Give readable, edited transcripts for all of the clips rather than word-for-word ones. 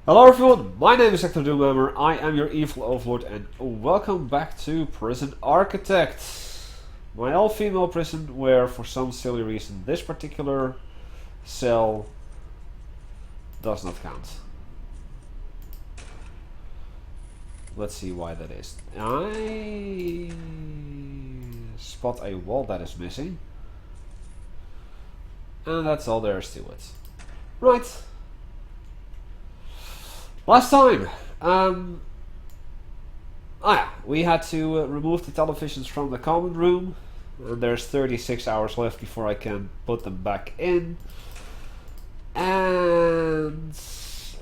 Hello everyone, my name is Hecthor Doomhammer, I am your evil overlord and welcome back to Prison Architect. My all-female prison where for some silly reason this particular cell does not count. Let's see why that is. I spot a wall that is missing. And that's all there is to it. Right. Last time, we had to remove the televisions from the common room, and there's 36 hours left before I can put them back in. And,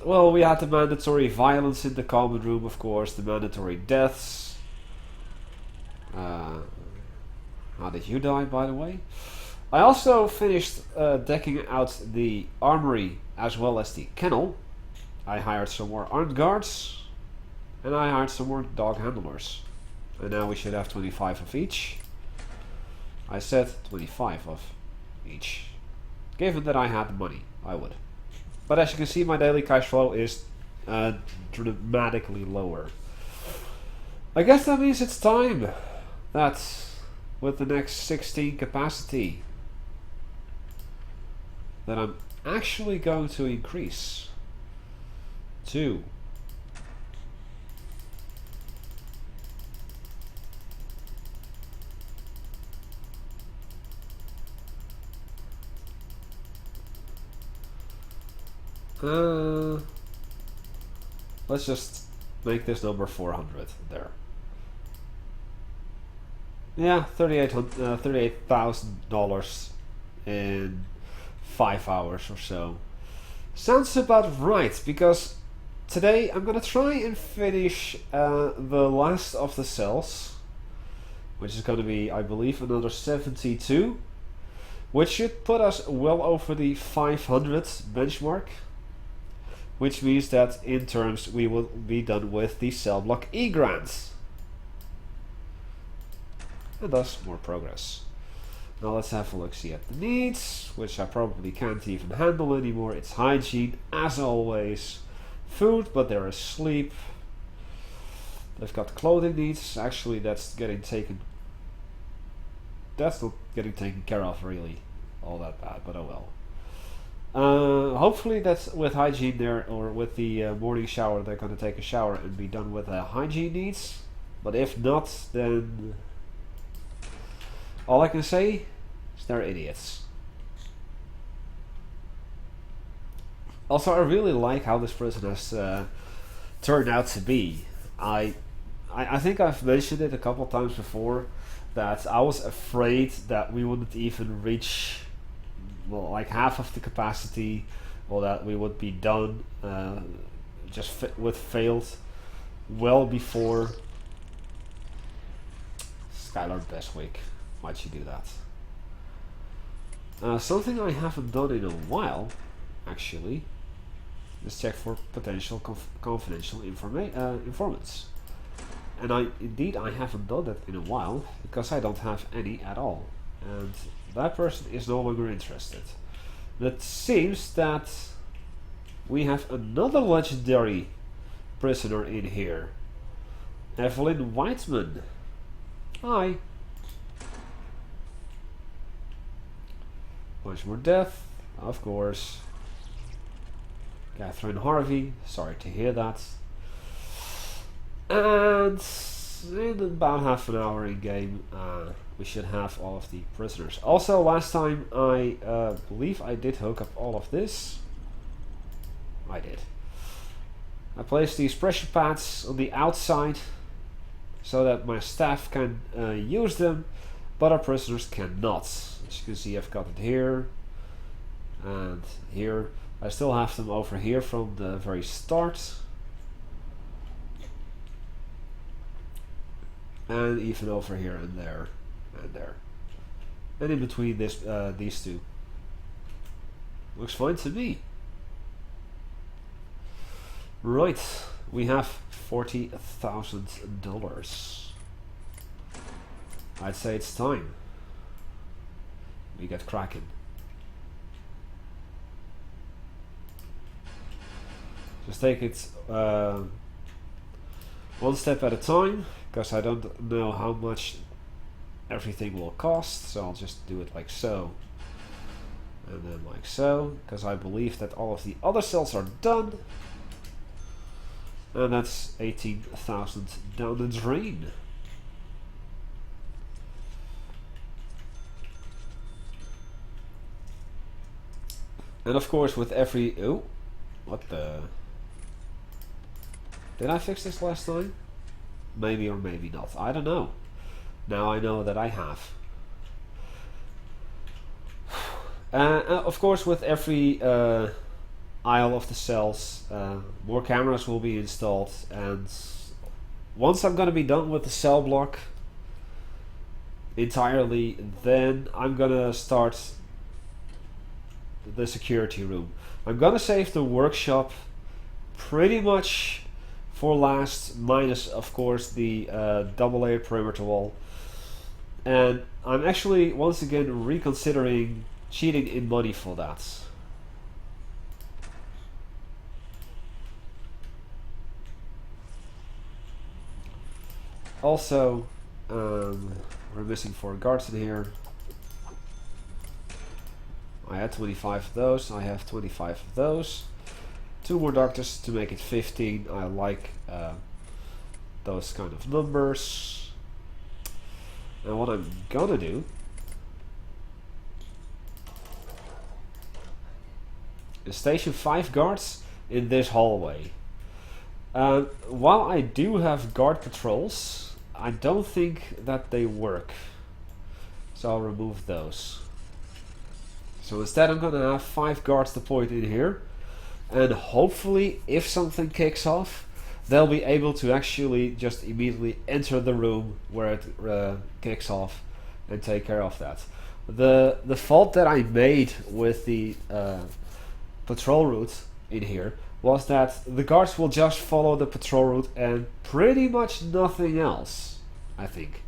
well, we had the mandatory violence in the common room, of course, the mandatory deaths. How did you die, by the way? I also finished decking out the armory as well as the kennel. I hired some more armed guards, and I hired some more dog handlers. And now we should have 25 of each. I said 25 of each. Given that I had the money, I would. But as you can see, my daily cash flow is dramatically lower. I guess that means it's time that with the next 16 capacity that I'm actually going to increase to let's just make this number 400 there. Yeah, $38,000 in 5 hours or so. Sounds about right, because today I'm gonna try and finish the last of the cells, which is gonna be, I believe, another 72, which should put us well over the 500 benchmark, which means that in terms we will be done with the cell block E grants, and thus more progress. Now let's have a look see at the needs, which I probably can't even handle anymore. It's hygiene, as always. Food, but they're asleep. They've got clothing needs. Actually, that's not getting taken care of really all that bad, but oh well. Hopefully that's with hygiene there, or with the morning shower, they're going to take a shower and be done with the hygiene needs. But if not, then all I can say is they're idiots. Also, I really like how this prison has turned out to be. I think I've mentioned it a couple of times before that I was afraid that we wouldn't even reach, well, like half of the capacity, or that we would be done with failed well before Skylar Bestwick. Why'd she do that? Something I haven't done in a while, actually. Let's check for potential confidential informants. And I haven't done that in a while, because I don't have any at all. And that person is no longer interested. It seems that we have another legendary prisoner in here. Evelyn Whiteman. Hi. Much more death, of course. Catherine Harvey, sorry to hear that. And in about half an hour in game, we should have all of the prisoners. Also, last time I believe I did hook up all of this. I did. I placed these pressure pads on the outside so that my staff can use them, but our prisoners cannot. As you can see, I've got it here and here. I still have them over here from the very start, and even over here and there and there, and in between these two. Looks fine to me. Right, we have $40,000. I'd say it's time we get cracking. Just take it one step at a time, because I don't know how much everything will cost, so I'll just do it like so. And then like so, because I believe that all of the other cells are done. And that's 18,000 down the drain. And of course with every... Oh, what the... Did I fix this last time? Maybe or maybe not. I don't know. Now I know that I have. Of course with every aisle of the cells, more cameras will be installed, and once I'm gonna be done with the cell block entirely, then I'm gonna start the security room. I'm gonna save the workshop pretty much for last, minus of course the double layer perimeter wall, and I'm actually once again reconsidering cheating in money for that. Also, we're missing 4 guards in here. I had 25 of those, I have 25 of those. 2 more doctors to make it 15. I like those kind of numbers. And what I'm gonna do is station 5 guards in this hallway. While I do have guard patrols, I don't think that they work. So I'll remove those. So instead I'm gonna have 5 guards deployed in here. And hopefully, if something kicks off, they'll be able to actually just immediately enter the room where it kicks off and take care of that. The fault that I made with the patrol route in here was that the guards will just follow the patrol route and pretty much nothing else, I think.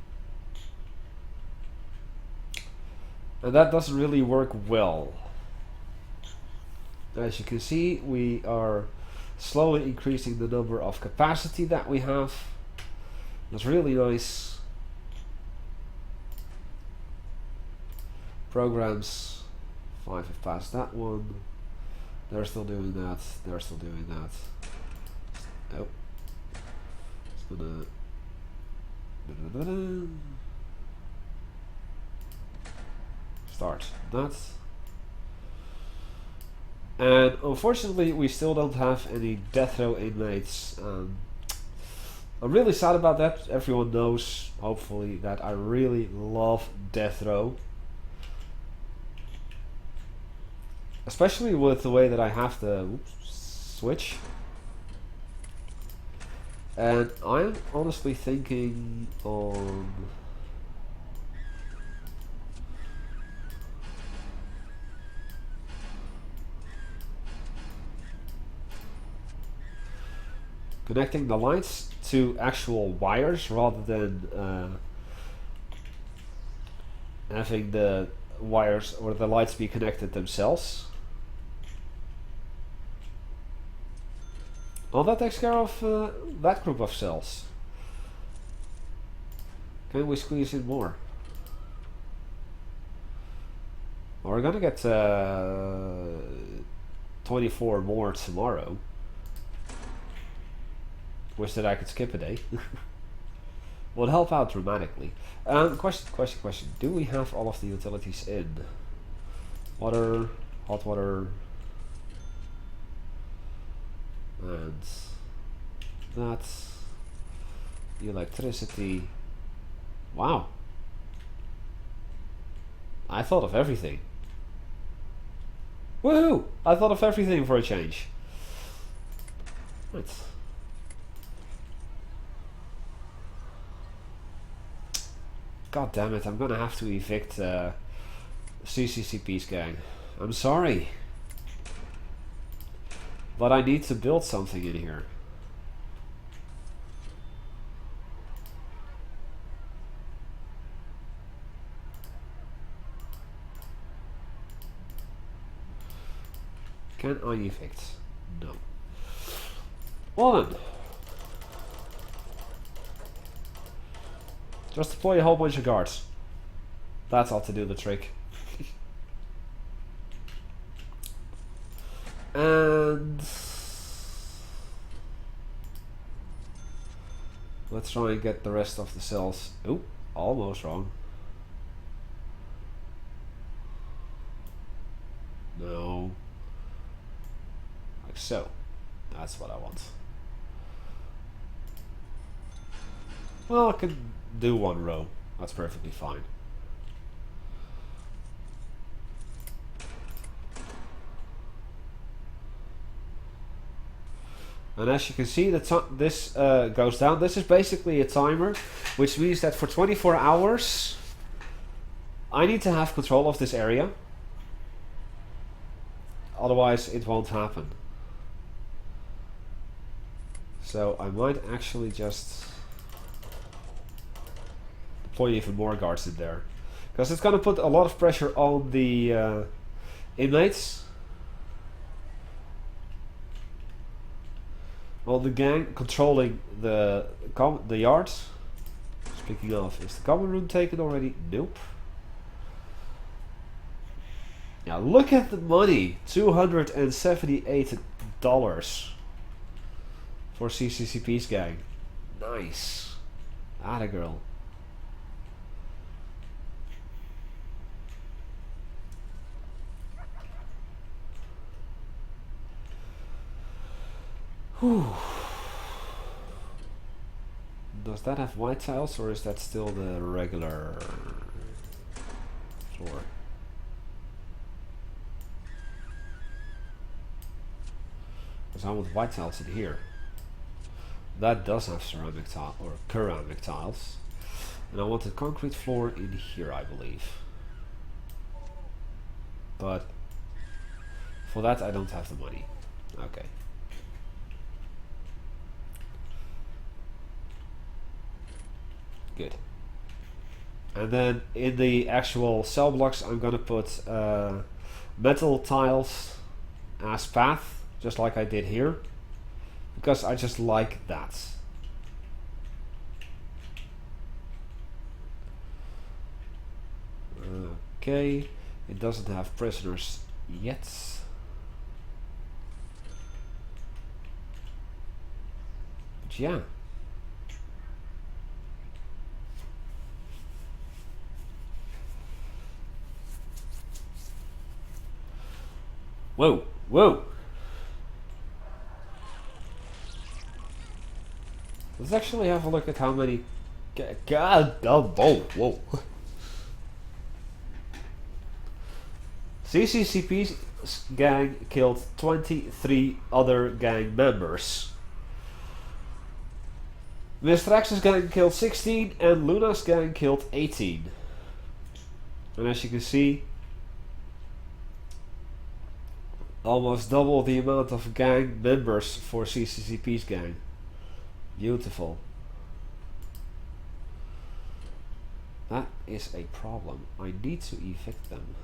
And that doesn't really work well. As you can see, we are slowly increasing the number of capacity that we have. That's really nice. Programs, 5 have passed that one. They're still doing that. They're still doing that. Oh. It's gonna... Start that. And unfortunately, we still don't have any death row inmates. I'm really sad about that. Everyone knows, hopefully, that I really love death row. Especially with the way that I have the switch. And I'm honestly thinking on... connecting the lights to actual wires rather than having the wires or the lights be connected themselves. Well, that takes care of that group of cells. Can we squeeze in more? Well, we're gonna get 24 more tomorrow. Wish that I could skip a day. Would help out dramatically. Question. Do we have all of the utilities in? Water, hot water, and that. Electricity. Wow. I thought of everything. Woohoo! I thought of everything for a change. Right. God damn it, I'm gonna have to evict CCCP's gang. I'm sorry. But I need to build something in here. Can I evict? No. Well then. Just deploy a whole bunch of guards. That ought to do the trick. And let's try and get the rest of the cells. Oop, almost wrong. No. Like so. That's what I want. Well, I can do one row. That's perfectly fine. And as you can see, this goes down. This is basically a timer, which means that for 24 hours, I need to have control of this area. Otherwise, it won't happen. So I might actually just deploy even more guards in there, because it's going to put a lot of pressure on the inmates, on the gang controlling the yards. Speaking of, is the common room taken already? Nope. Now look at the money, $278 for CCCP's gang. Nice. Atta girl. Whew. Does that have white tiles, or is that still the regular floor? Because I want white tiles in here. That does have ceramic tile or ceramic tiles, and I want a concrete floor in here, I believe. But for that, I don't have the money. Okay. Good. And then in the actual cell blocks, I'm gonna put metal tiles as path, just like I did here, because I just like that. Okay, it doesn't have prisoners yet. But yeah. Whoa, whoa. Let's actually have a look at how many. God, oh, whoa. CCCP's gang killed 23 other gang members. Mr. X's gang killed 16 and Luna's gang killed 18. And as you can see, almost double the amount of gang members for CCCP's gang. Beautiful. That is a problem. I need to evict them.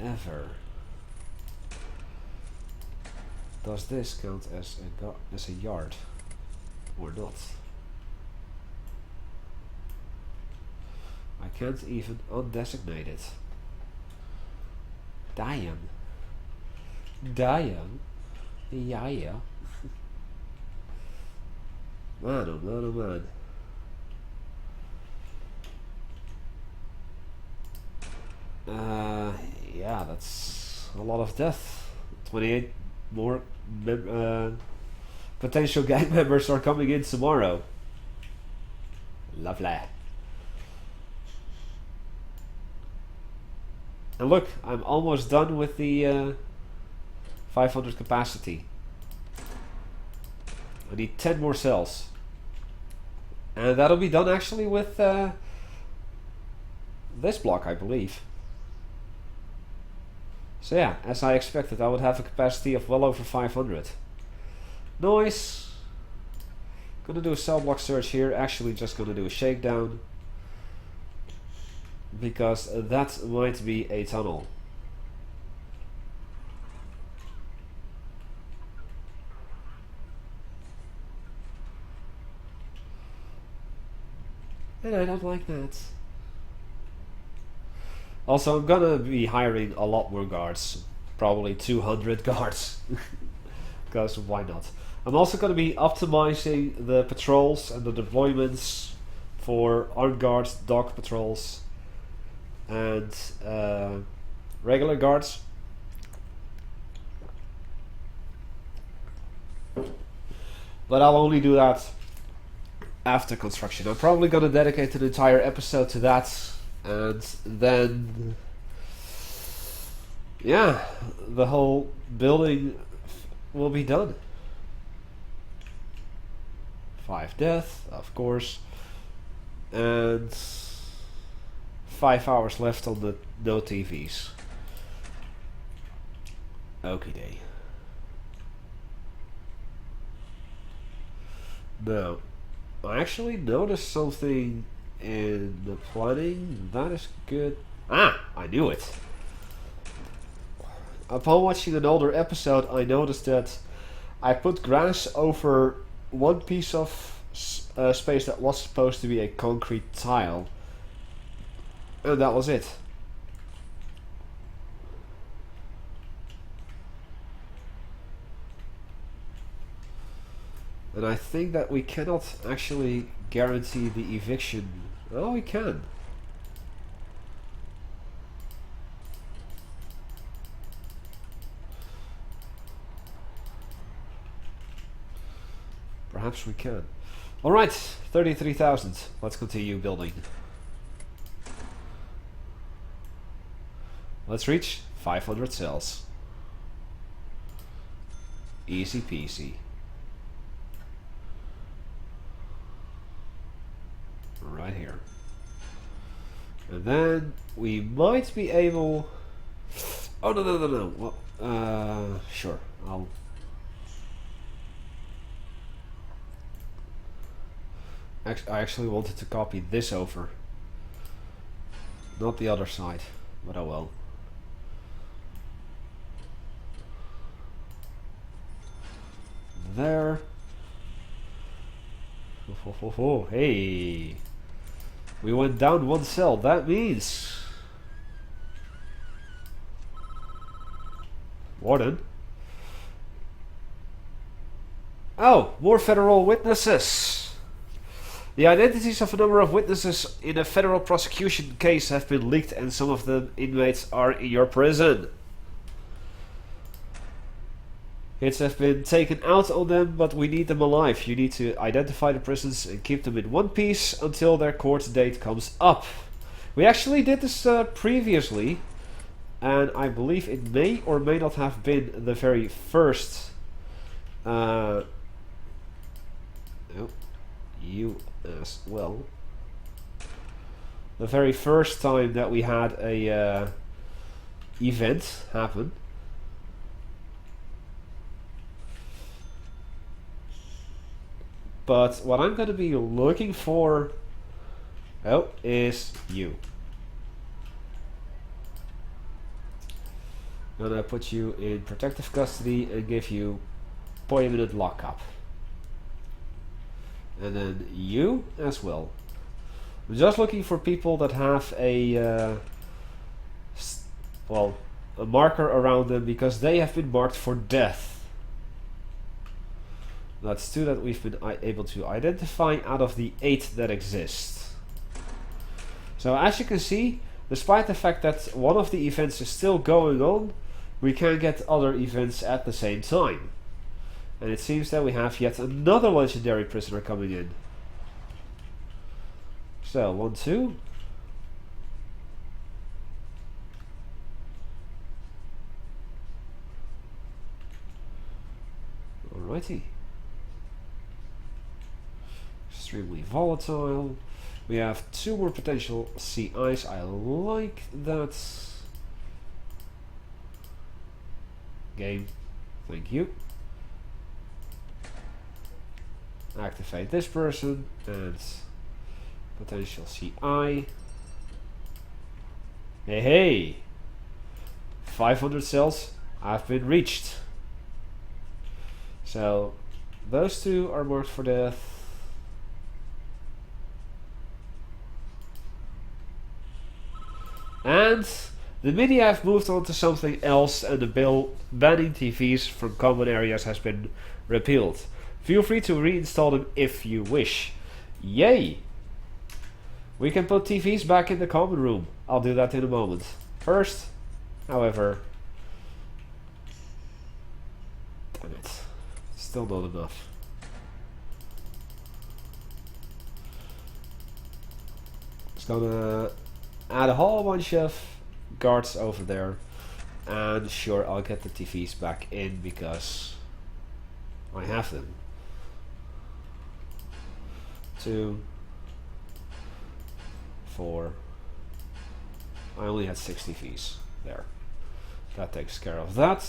However, does this count as a yard or not? I can't even undesignate it. Damn. Damn. Yeah. Man, oh man, oh man. Yeah, that's a lot of death. 28 more potential gang members are coming in tomorrow. Lovely. And look, I'm almost done with the 500 capacity. I need 10 more cells. And that'll be done actually with this block, I believe. So yeah, as I expected, I would have a capacity of well over 500. Nice. Gonna do a cell block search here. Actually just gonna do a shakedown, because that might be a tunnel. And I don't like that. Also, I'm gonna be hiring a lot more guards. Probably 200 guards. Because why not? I'm also gonna be optimizing the patrols and the deployments for armed guards, dog patrols, and regular guards. But I'll only do that after construction. I'm probably gonna dedicate an entire episode to that, and then yeah, the whole building will be done. 5 death, of course, and 5 hours left on the no TVs. Okie day. Now, I actually noticed something in the planning that is good. Ah, I knew it. Upon watching an older episode, I noticed that I put grass over one piece of space that was supposed to be a concrete tile, and that was it. And I think that we cannot actually guarantee the eviction. Oh, we can. Perhaps we can. Alright, 33,000. Let's continue building. Let's reach 500 cells. Easy peasy. Right here. And then we might be able... Oh, no. Well, sure. I actually wanted to copy this over. Not the other side. But oh well. There. Hey. We went down 1 cell. That means... Warden. Oh, more federal witnesses. The identities of a number of witnesses in a federal prosecution case have been leaked, and some of the inmates are in your prison. Hits have been taken out on them, but we need them alive. You need to identify the prisoners and keep them in one piece until their court date comes up. We actually did this previously, and I believe it may or may not have been the very first... oh, you as well. The very first time that we had a event happen. But what I'm going to be looking for is you. I'm going to put you in protective custody and give you permanent lockup. And then you as well. I'm just looking for people that have a a marker around them because they have been marked for death. That's 2 that we've been able to identify out of the 8 that exist. So as you can see, despite the fact that one of the events is still going on, we can get other events at the same time. And it seems that we have yet another legendary prisoner coming in. So, 1, 2. Alrighty. Extremely volatile. We have 2 more potential CIs. I like that. Game. Thank you. Activate this person and potential CI. Hey! 500 cells have been reached. So those 2 are marked for death. And the media have moved on to something else, and the bill banning TVs from common areas has been repealed. Feel free to reinstall them if you wish. Yay! We can put TVs back in the common room. I'll do that in a moment. First, however... Damn it. Still not enough. Just gonna add a whole bunch of guards over there. And sure, I'll get the TVs back in because I have them. 2, 4. I only had 6 TVs there. That takes care of that.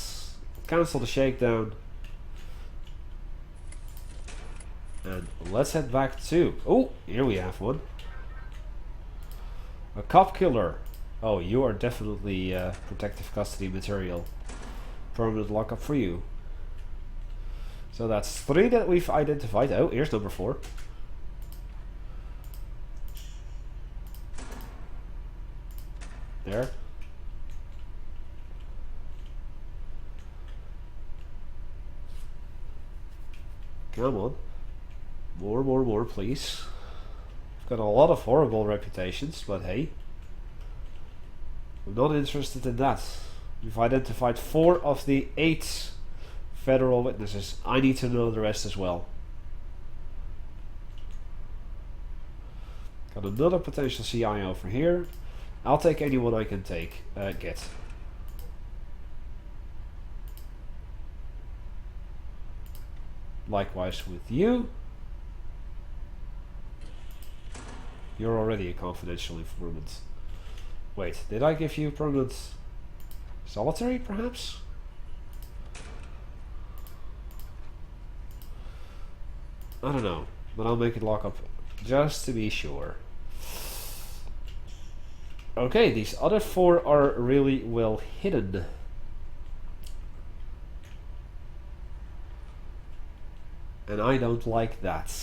Cancel the shakedown. And let's head back to... Oh, here we have one. A cop killer. Oh, you are definitely protective custody material. Permanent lockup for you. So that's 3 that we've identified. Oh, here's number 4. There. Come on. More, please. I've got a lot of horrible reputations, but hey. I'm not interested in that. We've identified 4 of the 8 federal witnesses. I need to know the rest as well. Got another potential CI over here. I'll take anyone I can get. Likewise with you. You're already a confidential informant. Wait, did I give you permanent solitary, perhaps? I don't know, but I'll make it lock up just to be sure. Okay, these other 4 are really well hidden. And I don't like that.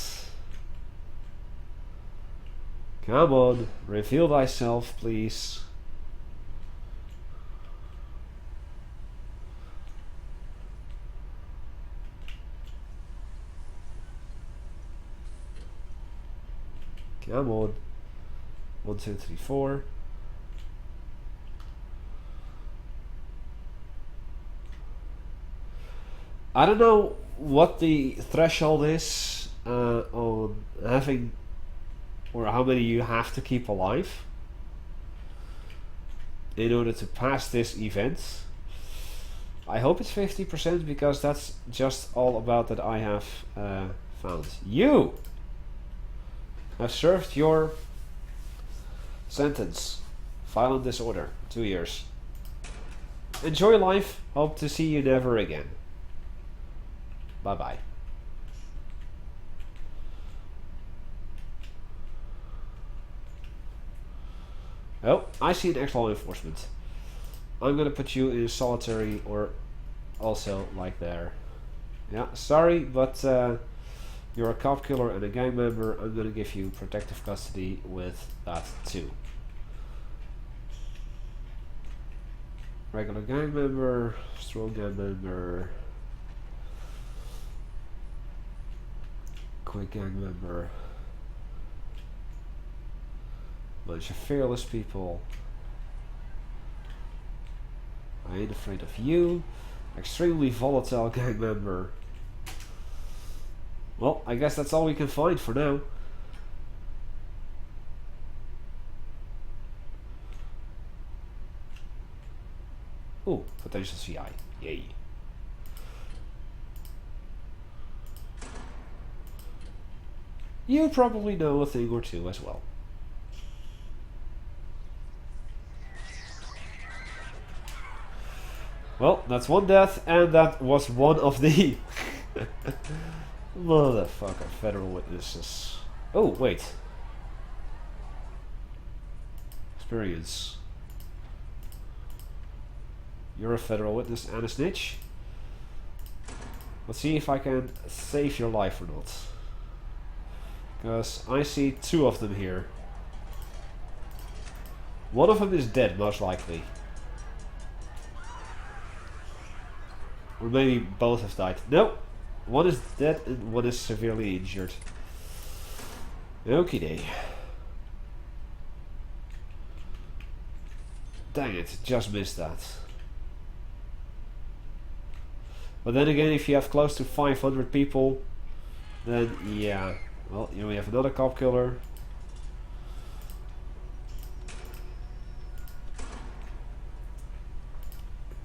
Come on, reveal thyself, please. Come on. 1, 2, 3, 4. I don't know what the threshold is on having, or how many you have to keep alive in order to pass this event. I hope it's 50% because that's just all about that I have found. You have served your sentence. Violent disorder, 2 years. Enjoy life. Hope to see you never again. Bye bye. Oh, I see an ex-law enforcement. I'm gonna put you in solitary or also like there. Yeah, sorry, but you're a cop killer and a gang member. I'm gonna give you protective custody with that too. Regular gang member, strong gang member, quick gang member, bunch of fearless people. I ain't afraid of you. Extremely volatile gang member. Well, I guess that's all we can find for now. Ooh, potential CI. Yay. You probably know a thing or two as well. Well, that's one death, and that was one of the motherfucker federal witnesses. Oh, wait. Experience. You're a federal witness and a snitch. Let's see if I can save your life or not. Because I see 2 of them here. One of them is dead, most likely. Or maybe both have died. No! One is dead and one is severely injured. Okie day. Dang it, just missed that. But then again, if you have close to 500 people, then yeah. Well, you know, we have another cop killer.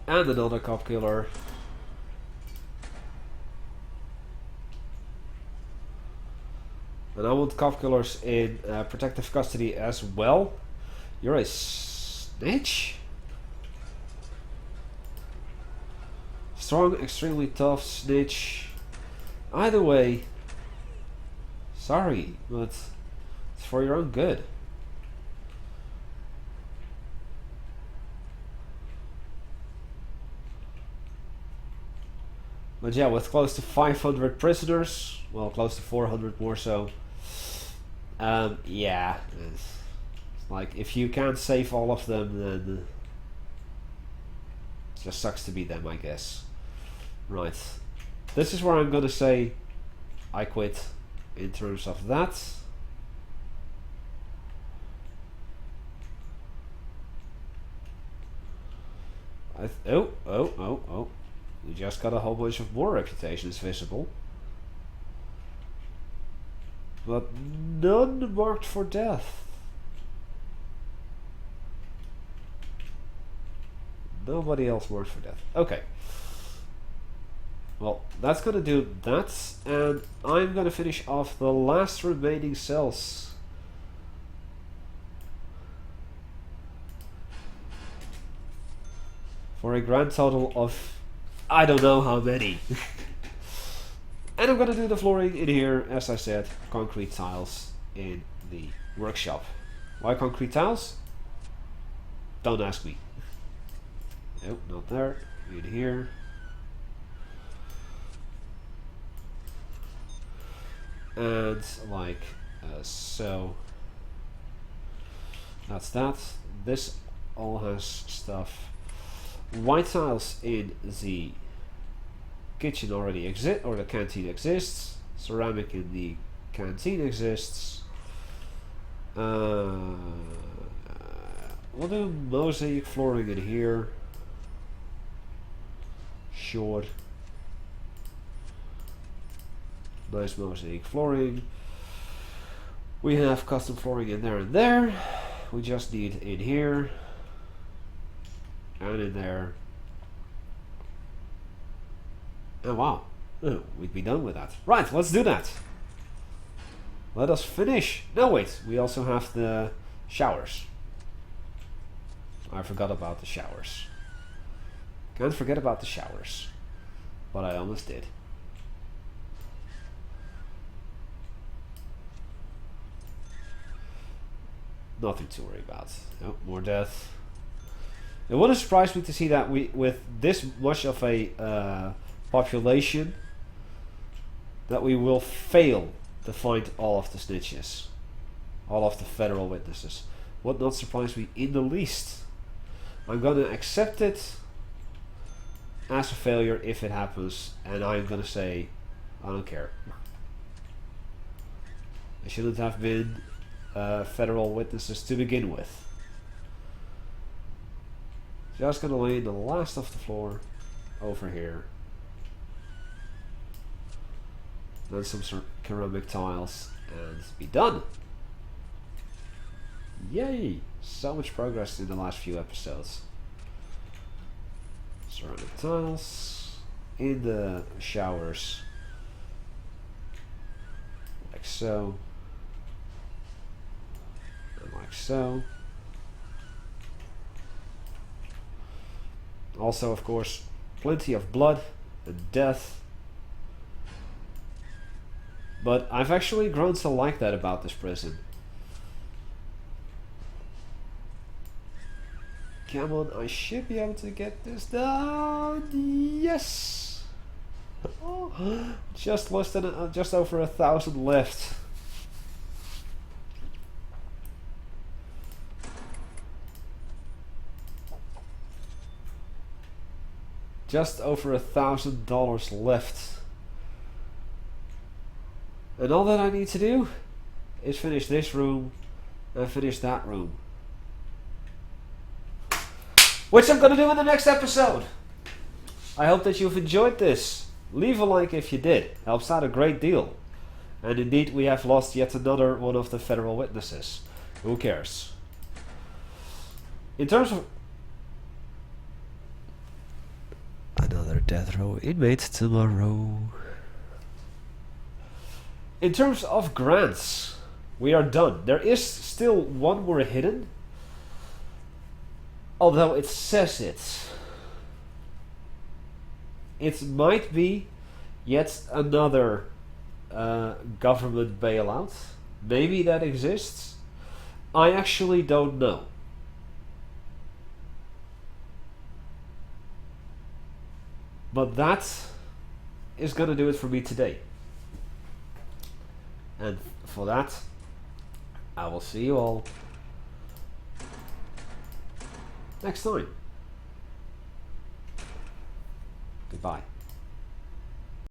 And another cop killer. And I want cop killers in protective custody as well. You're a snitch? Strong, extremely tough snitch. Either way, sorry, but it's for your own good. But yeah, with close to 500 prisoners, well, close to 400 more so. Yeah, it's like if you can't save all of them, then it just sucks to be them, I guess. Right, this is where I'm gonna say I quit in terms of that. Oh. We just got a whole bunch of more reputations visible. But none marked for death. Nobody else marked for death. Okay. Well, that's gonna do that, and I'm gonna finish off the last remaining cells. For a grand total of I don't know how many. And I'm gonna do the flooring in here, as I said, concrete tiles in the workshop. Why concrete tiles? Don't ask me. Nope, not there. In here. And like so. That's that. This all has stuff. White tiles in the kitchen already exist, or the canteen exists. Ceramic in the canteen exists. We'll do mosaic flooring in here. Sure. Nice mosaic flooring. We have custom flooring in there and there. We just need in here. And in there. Oh wow, we'd be done with that. Right, let's do that. Let us finish. No wait, we also have the showers. I forgot about the showers. Can't forget about the showers. But I almost did. Nothing to worry about. Oh, more death. It wouldn't surprise me to see that we, with this much of a population, that we will fail to find all of the snitches, all of the federal witnesses. Would not surprise me in the least. I'm gonna accept it as a failure if it happens, and I'm gonna say, I don't care. It shouldn't have been federal witnesses to begin with. Just gonna lay the last of the floor over here. Then some ceramic tiles and be done. Yay! So much progress in the last few episodes. Ceramic tiles in the showers. Like so. And like so. Also, of course, plenty of blood and death. But I've actually grown to like that about this prison. Come on, I should be able to get this done. Yes. Oh, just less than just over 1,000 left. just over $1,000 left. And all that I need to do is finish this room and finish that room. Which I'm going to do in the next episode. I hope that you've enjoyed this. Leave a like if you did. Helps out a great deal. And indeed we have lost yet another one of the federal witnesses. Who cares? In terms of... Another death row inmate tomorrow. In terms of grants, we are done. There is still one more hidden. Although it says it. It might be yet another government bailout. Maybe that exists. I actually don't know. But that is going to do it for me today. And for that, I will see you all next time. Goodbye.